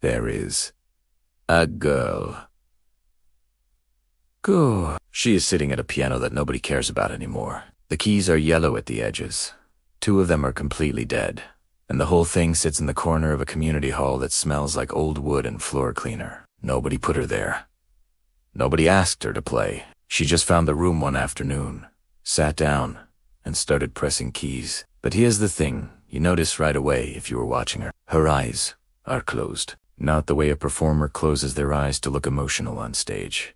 there is a girl. Go. She is sitting at a piano that nobody cares about anymore. The keys are yellow at the edges. 2 of them are completely dead, and the whole thing sits in the corner of a community hall that smells like old wood and floor cleaner. Nobody put her there. Nobody asked her to play. She just found the room one afternoon, sat down, and started pressing keys. But here's the thing, you notice right away if you were watching her. Her eyes are closed. Not the way a performer closes their eyes to look emotional on stage.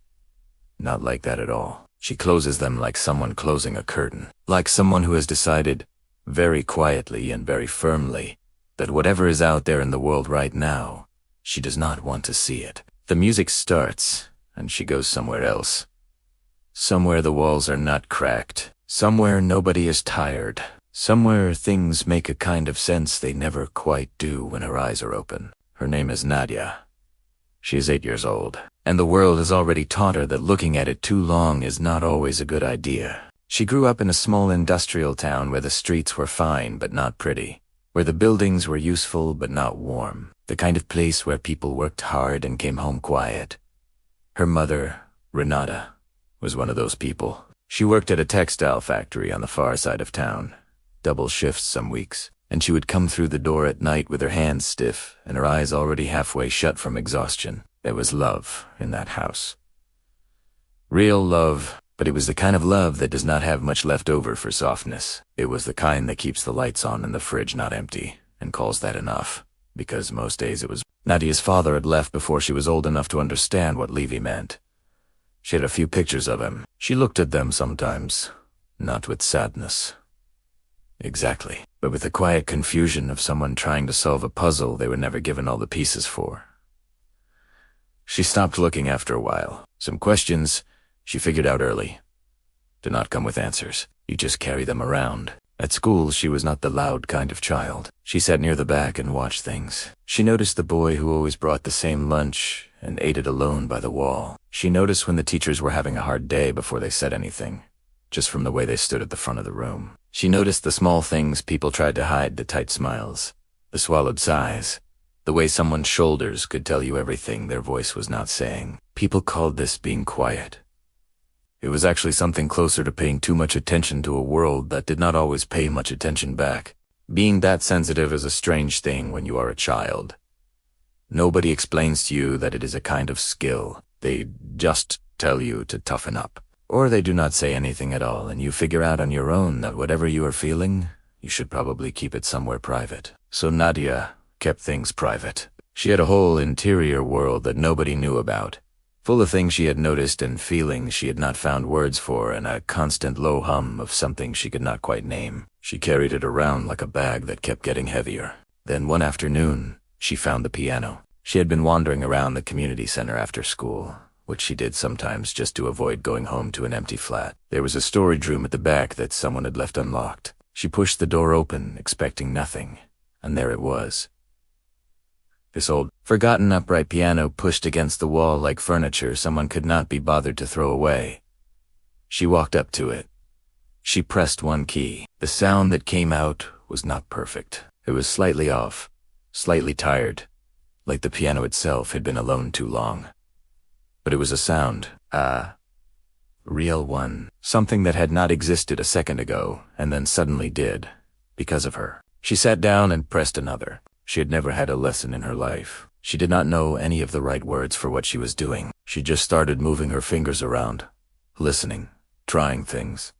Not like that at all. She closes them like someone closing a curtain. Like someone who has decided, very quietly and very firmly, that whatever is out there in the world right now, she does not want to see it. The music starts, and she goes somewhere else. Somewhere the walls are not cracked. Somewhere nobody is tired. Somewhere things make a kind of sense they never quite do when her eyes are open. Her name is Nadia. She is 8 years old, and the world has already taught her that looking at it too long is not always a good idea. She grew up in a small industrial town where the streets were fine but not pretty, where the buildings were useful but not warm, the kind of place where people worked hard and came home quiet. Her mother, Renata, was one of those people. She worked at a textile factory on the far side of town, double shifts some weeks, and she would come through the door at night with her hands stiff and her eyes already halfway shut from exhaustion. There was love in that house. Real love, but it was the kind of love that does not have much left over for softness. It was the kind that keeps the lights on and the fridge not empty, and calls that enough, because most days it was. Nadia's father had left before she was old enough to understand what Levy meant. She had a few pictures of him. She looked at them sometimes, not with sadness. Exactly, but with the quiet confusion of someone trying to solve a puzzle they were never given all the pieces for. She stopped looking after a while. Some questions she figured out early do not come with answers. You just carry them around. At school, she was not the loud kind of child. She sat near the back and watched things. She noticed the boy who always brought the same lunch and ate it alone by the wall. She noticed when the teachers were having a hard day before they said anything, just from the way they stood at the front of the room. She noticed the small things people tried to hide, the tight smiles, the swallowed sighs, the way someone's shoulders could tell you everything their voice was not saying. People called this being quiet. It was actually something closer to paying too much attention to a world that did not always pay much attention back. Being that sensitive is a strange thing when you are a child. Nobody explains to you that it is a kind of skill. They just tell you to toughen up. Or they do not say anything at all, and you figure out on your own that whatever you are feeling, you should probably keep it somewhere private. So Nadia kept things private. She had a whole interior world that nobody knew about, full of things she had noticed and feelings she had not found words for, and a constant low hum of something she could not quite name. She carried it around like a bag that kept getting heavier. Then one afternoon, she found the piano. She had been wandering around the community center after school, which she did sometimes just to avoid going home to an empty flat. There was a storage room at the back that someone had left unlocked. She pushed the door open, expecting nothing, and there it was. This old, forgotten upright piano pushed against the wall like furniture someone could not be bothered to throw away. She walked up to it. She pressed one key. The sound that came out was not perfect. It was slightly off, slightly tired, like the piano itself had been alone too long. But it was a sound, a real one, something that had not existed a second ago and then suddenly did, because of her. She sat down and pressed another. She had never had a lesson in her life. She did not know any of the right words for what she was doing. She just started moving her fingers around, listening, trying things,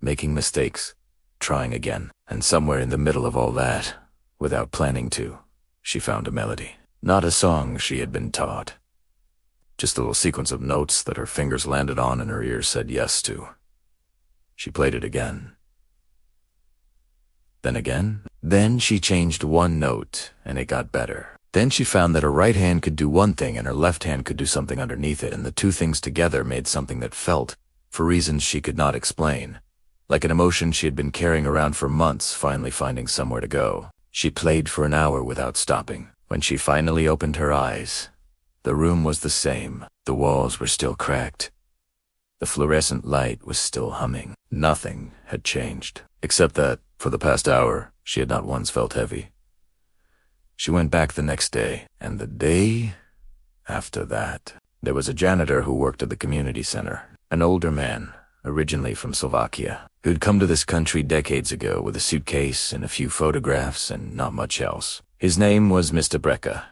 making mistakes, trying again. And somewhere in the middle of all that, without planning to, she found a melody. Not a song she had been taught. Just a little sequence of notes that her fingers landed on and her ears said yes to. She played it again. Then again. Then she changed one note, and it got better. Then she found that her right hand could do one thing and her left hand could do something underneath it, and the two things together made something that felt, for reasons she could not explain, like an emotion she had been carrying around for months, finally finding somewhere to go. She played for an hour without stopping. When she finally opened her eyes, the room was the same. The walls were still cracked. The fluorescent light was still humming. Nothing had changed, except that, for the past hour, she had not once felt heavy. She went back the next day, and the day after that. There was a janitor who worked at the community center, an older man, originally from Slovakia, who'd come to this country decades ago with a suitcase and a few photographs and not much else. His name was Mr. Breka.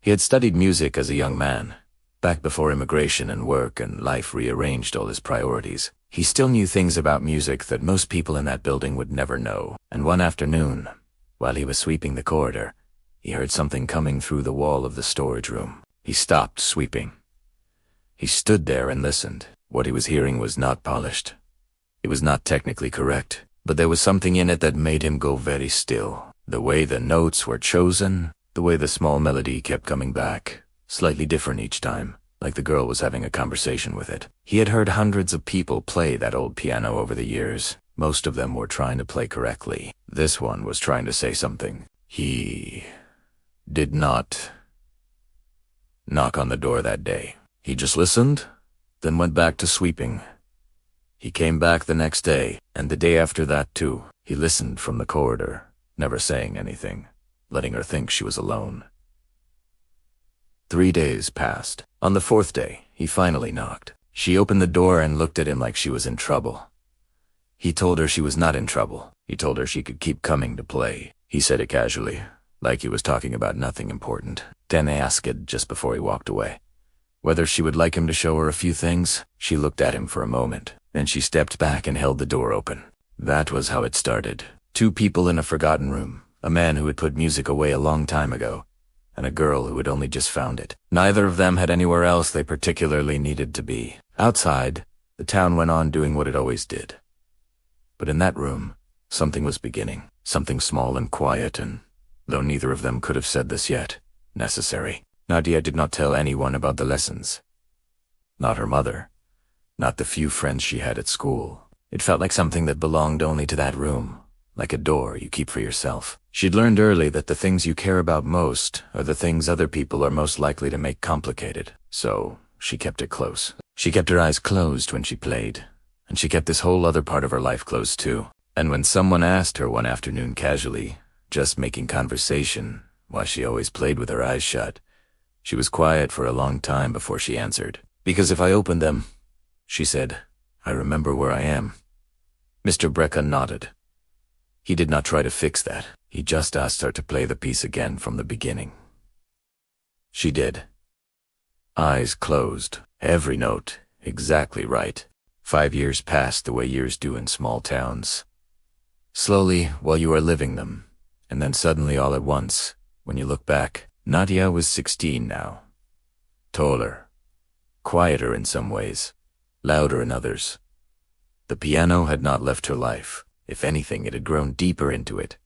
He had studied music as a young man, back before immigration and work and life rearranged all his priorities. He still knew things about music that most people in that building would never know. And one afternoon, while he was sweeping the corridor, he heard something coming through the wall of the storage room. He stopped sweeping. He stood there and listened. What he was hearing was not polished. It was not technically correct, but there was something in it that made him go very still. The way the notes were chosen, the way the small melody kept coming back, slightly different each time, like the girl was having a conversation with it. He had heard hundreds of people play that old piano over the years. Most of them were trying to play correctly. This one was trying to say something. He did not knock on the door that day. He just listened, then went back to sweeping. He came back the next day, and the day after that too. He listened from the corridor, never saying anything, letting her think she was alone. 3 days passed. On the 4th day, he finally knocked. She opened the door and looked at him like she was in trouble. He told her she was not in trouble. He told her she could keep coming to play. He said it casually, like he was talking about nothing important. Then asked it just before he walked away whether she would like him to show her a few things. She looked at him for a moment. Then she stepped back and held the door open. That was how it started. 2 people in a forgotten room, a man who had put music away a long time ago, and a girl who had only just found it. Neither of them had anywhere else they particularly needed to be. Outside, the town went on doing what it always did. But in that room, something was beginning, something small and quiet and, though neither of them could have said this yet, necessary. Nadia did not tell anyone about the lessons. Not her mother. Not the few friends she had at school. It felt like something that belonged only to that room, like a door you keep for yourself. She'd learned early that the things you care about most are the things other people are most likely to make complicated. So, she kept it close. She kept her eyes closed when she played, and she kept this whole other part of her life closed too. And when someone asked her one afternoon casually, just making conversation, why she always played with her eyes shut, she was quiet for a long time before she answered. Because if I opened them, she said, I remember where I am. Mr. Breka nodded. He did not try to fix that. He just asked her to play the piece again from the beginning. She did. Eyes closed, every note, exactly right. 5 years passed the way years do in small towns. Slowly, while you are living them, and then suddenly all at once, when you look back, Nadia was 16 now. Taller, quieter in some ways, louder in others. The piano had not left her life. If anything, it had grown deeper into it,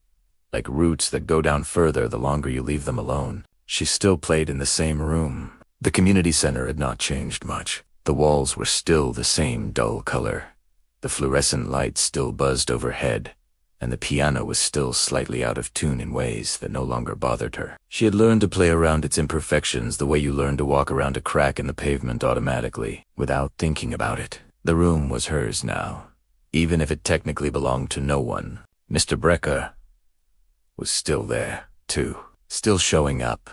like roots that go down further the longer you leave them alone. She still played in the same room. The community center had not changed much. The walls were still the same dull color. The fluorescent lights still buzzed overhead, and the piano was still slightly out of tune in ways that no longer bothered her. She had learned to play around its imperfections the way you learn to walk around a crack in the pavement automatically, without thinking about it. The room was hers now, even if it technically belonged to no one. Mr. Breka was still there, too, still showing up,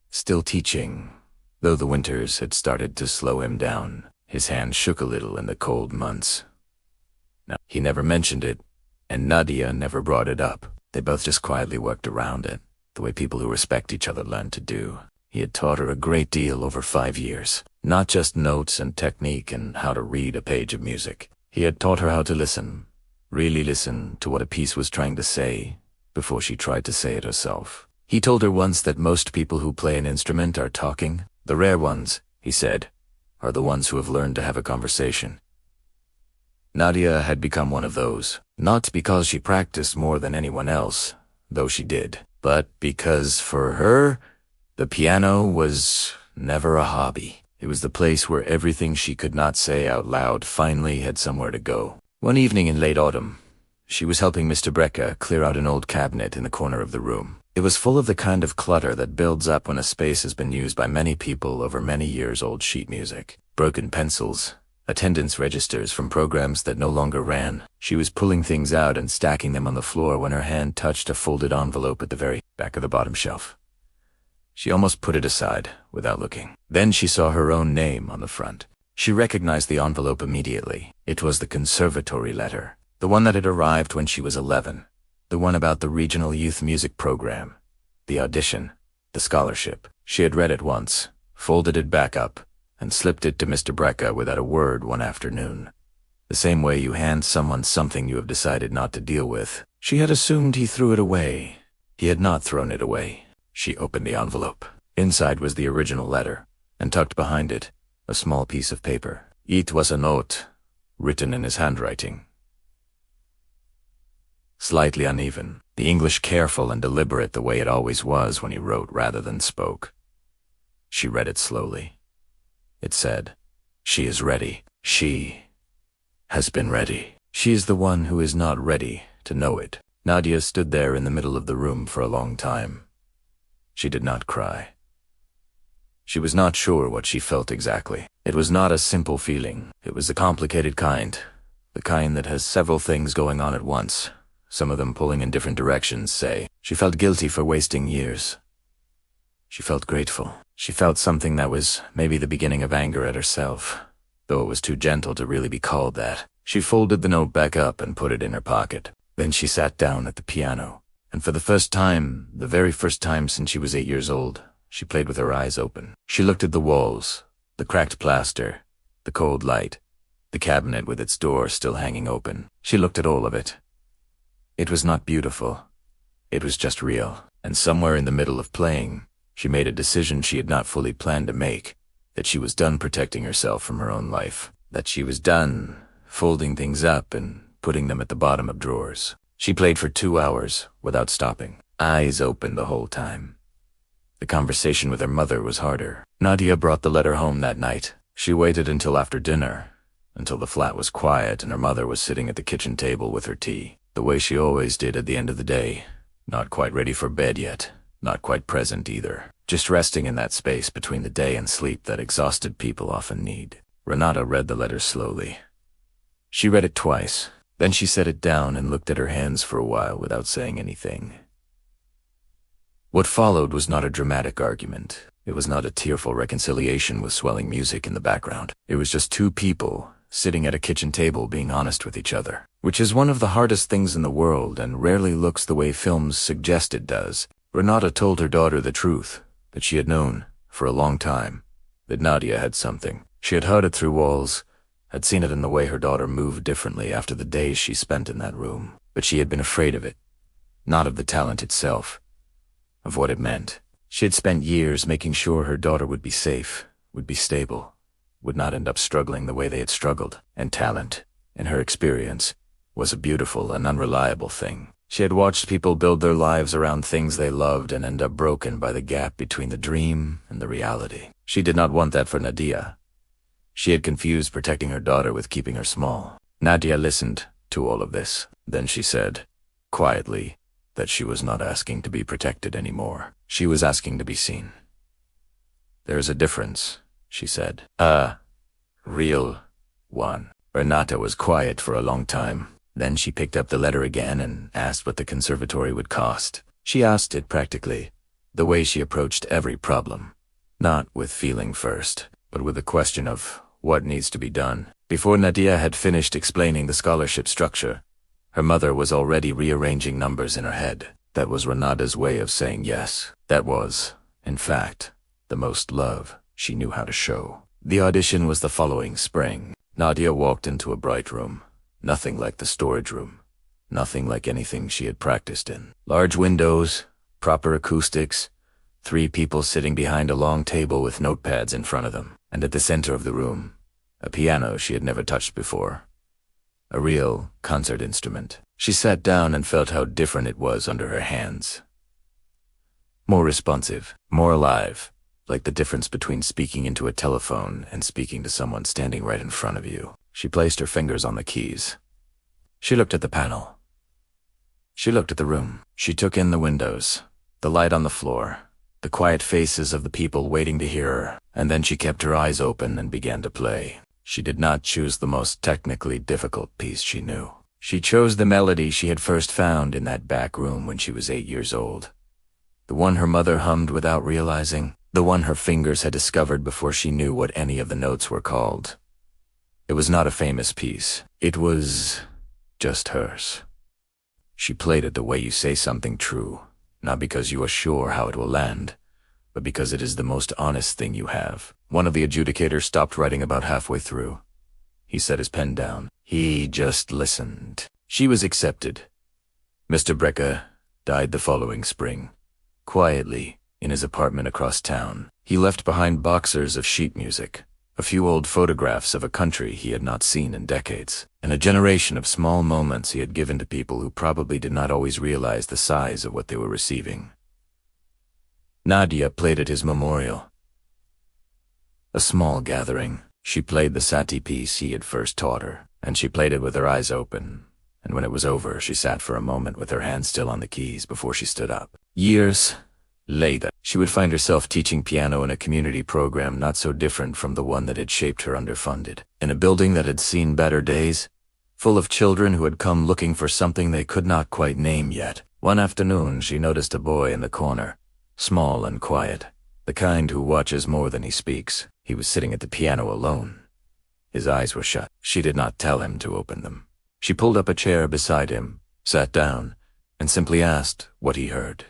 still teaching, though the winters had started to slow him down. His hand shook a little in the cold months. Now, he never mentioned it, and Nadia never brought it up. They both just quietly worked around it, the way people who respect each other learn to do. He had taught her a great deal over 5 years, not just notes and technique and how to read a page of music. He had taught her how to listen, really listen to what a piece was trying to say before she tried to say it herself. He told her once that most people who play an instrument are talking. The rare ones, he said, are the ones who have learned to have a conversation. Nadia had become one of those, not because she practiced more than anyone else, though she did, but because, for her, the piano was never a hobby. It was the place where everything she could not say out loud finally had somewhere to go. One evening in late autumn, she was helping Mr. Breka clear out an old cabinet in the corner of the room. It was full of the kind of clutter that builds up when a space has been used by many people over many years old sheet music. Broken pencils, attendance registers from programs that no longer ran. She was pulling things out and stacking them on the floor when her hand touched a folded envelope at the very back of the bottom shelf. She almost put it aside, without looking. Then she saw her own name on the front. She recognized the envelope immediately. It was the conservatory letter. The one that had arrived when she was 11. The one about the regional youth music program. The audition. The scholarship. She had read it once, folded it back up, and slipped it to Mr. Brecka without a word one afternoon. The same way you hand someone something you have decided not to deal with. She had assumed he threw it away. He had not thrown it away. She opened the envelope. Inside was the original letter, and tucked behind it, a small piece of paper. It was a note, written in his handwriting. Slightly uneven, the English careful and deliberate the way it always was when he wrote rather than spoke. She read it slowly. It said, "She is ready. She has been ready. She is the one who is not ready to know it." Nadia stood there in the middle of the room for a long time. She did not cry. She was not sure what she felt exactly. It was not a simple feeling. It was a complicated kind. The kind that has several things going on at once, some of them pulling in different directions, say. She felt guilty for wasting years. She felt grateful. She felt something that was maybe the beginning of anger at herself, though it was too gentle to really be called that. She folded the note back up and put it in her pocket. Then she sat down at the piano, and for the first time, the very first time since she was 8 years old, she played with her eyes open. She looked at the walls, the cracked plaster, the cold light, the cabinet with its door still hanging open. She looked at all of it. It was not beautiful. It was just real. And somewhere in the middle of playing, she made a decision she had not fully planned to make, that she was done protecting herself from her own life, that she was done folding things up and putting them at the bottom of drawers. She played for 2 hours, without stopping, eyes open the whole time. The conversation with her mother was harder. Nadia brought the letter home that night. She waited until after dinner, until the flat was quiet and her mother was sitting at the kitchen table with her tea, the way she always did at the end of the day, not quite ready for bed yet, not quite present either, just resting in that space between the day and sleep that exhausted people often need. Renata read the letter slowly. She read it twice. Then she set it down and looked at her hands for a while without saying anything. What followed was not a dramatic argument. It was not a tearful reconciliation with swelling music in the background. It was just two people sitting at a kitchen table being honest with each other, which is one of the hardest things in the world and rarely looks the way films suggest it does. Renata told her daughter the truth, that she had known, for a long time, that Nadia had something. She had heard it through walls, had seen it in the way her daughter moved differently after the days she spent in that room. But she had been afraid of it, not of the talent itself, of what it meant. She had spent years making sure her daughter would be safe, would be stable, would not end up struggling the way they had struggled. And talent, in her experience, was a beautiful and unreliable thing. She had watched people build their lives around things they loved and end up broken by the gap between the dream and the reality. She did not want that for Nadia. She had confused protecting her daughter with keeping her small. Nadia listened to all of this. Then she said, quietly, that she was not asking to be protected anymore. She was asking to be seen. "There is a difference," she said. "A real one." Renata was quiet for a long time. Then she picked up the letter again and asked what the conservatory would cost. She asked it practically, the way she approached every problem. Not with feeling first, but with the question of what needs to be done. Before Nadia had finished explaining the scholarship structure, her mother was already rearranging numbers in her head. That was Renata's way of saying yes. That was, in fact, the most love she knew how to show. The audition was the following spring. Nadia walked into a bright room. Nothing like the storage room. Nothing like anything she had practiced in. Large windows, proper acoustics, 3 people sitting behind a long table with notepads in front of them. And at the center of the room, a piano she had never touched before. A real concert instrument. She sat down and felt how different it was under her hands. More responsive, more alive, like the difference between speaking into a telephone and speaking to someone standing right in front of you. She placed her fingers on the keys. She looked at the panel. She looked at the room. She took in the windows, the light on the floor, the quiet faces of the people waiting to hear her, and then she kept her eyes open and began to play. She did not choose the most technically difficult piece she knew. She chose the melody she had first found in that back room when she was 8 years old. The one her mother hummed without realizing. The one her fingers had discovered before she knew what any of the notes were called. It was not a famous piece. It was just hers. She played it the way you say something true, not because you are sure how it will land, but because it is the most honest thing you have. One of the adjudicators stopped writing about halfway through. He set his pen down. He just listened. She was accepted. Mr. Brecker died the following spring, quietly, in his apartment across town. He left behind boxers of sheet music, a few old photographs of a country he had not seen in decades, and a generation of small moments he had given to people who probably did not always realize the size of what they were receiving. Nadia played at his memorial. A small gathering. She played the Sati piece he had first taught her, and she played it with her eyes open, and when it was over, she sat for a moment with her hands still on the keys before she stood up. Years later, she would find herself teaching piano in a community program not so different from the one that had shaped her underfunded, in a building that had seen better days, full of children who had come looking for something they could not quite name yet. One afternoon, she noticed a boy in the corner, small and quiet, the kind who watches more than he speaks. He was sitting at the piano alone. His eyes were shut. She did not tell him to open them. She pulled up a chair beside him, sat down, and simply asked what he heard.